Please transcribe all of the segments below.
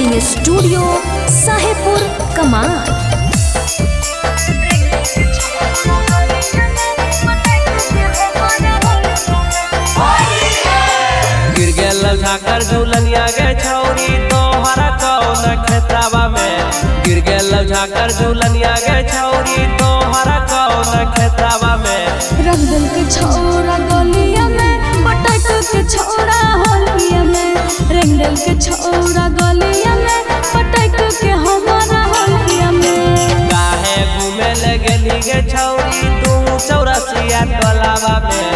Recording studio Sahebpur Kamal. गिर गेल झाकर झूलनिया गे छौरी तोहरा कौन खेतवा में। गिर गेल झाकर झूलनिया गे छौरी तोहरा कौन खेतवा में। रंगल के छोरा गलिया में पटक के छोरा होलिया में। रंगल के छोरा गलिया में पटक के हमारा होलिया में। काहे घूमे ले गेली गे छौरी तू चौरसिया टोलावा में।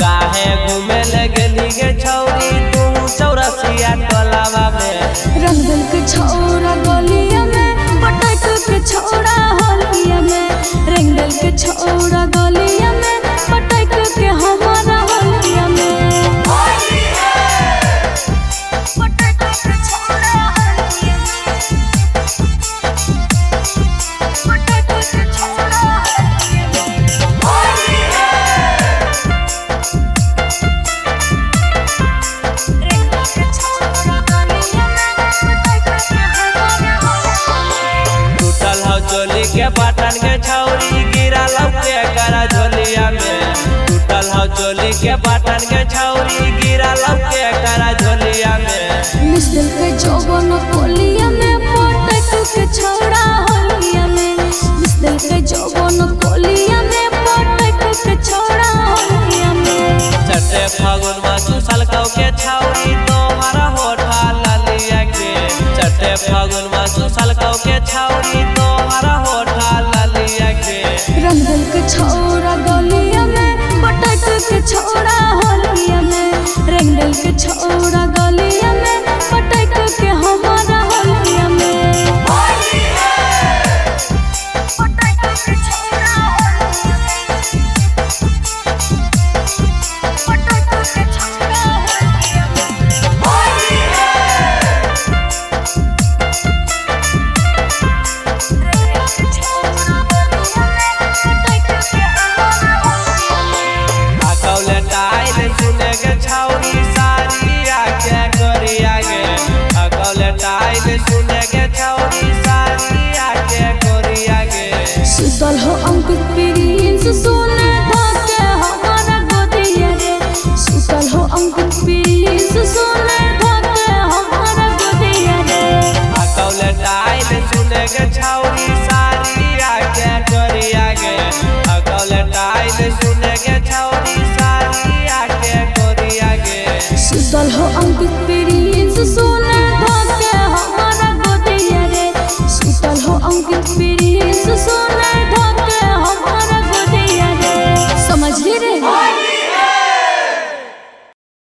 काहे घूमे ले गेली गे छौरी तू चौरसिया टोलावा में। रंगल के छोरा गलिया में पटक के छोरा होलिया में। रंगल के छोरा गलिया में पटक के हमारा होलिया में। पटक के छोरा होलिया में। पटक के छोरा टूटल हौ चोली के बटन के छौरी गिरा लौके करा झोलिया में। टूटल हौ चोली के बटन के छौरी गिरा लौके करा झोलिया में। मिसल के जौवन कोलिया में पटक के छोरा होलिया में। मिसल के जौवन कोलिया में पटक के छोरा होलिया में। चटे फागुन में चूसल कौ के छौरी तोहरा होठा ललिया के। चटे फागुन में चूसल कौ के छौरी तोहरा होठा ललिया के। रंगल के छोरा गलिया में पटक के छोरा होलिया में। रंगल के छोरा गलिया में पटक के हमारा होलिया में। पटक के छोरा होलिया में। पटक के छोरा होलिया अकौले टाइल सुने गे छौरी सारिया के कोरिया गे। अकौले टाइल सुने गे छौरी सारिया के कोरिया गे। सुतल हो अंकित प्रिंस सोने भाके हमारा गोदिया रे। सुतल हो अंकित प्रिंस सोने भाके हमारा गोदिया रे। अकौले टाइल सुने गे छौरी सारिया के कोरिया गे। अकौले टाइल सुने गे छौरी सारिया के कोरिया गे। सुतल हो अंकित प्रिंस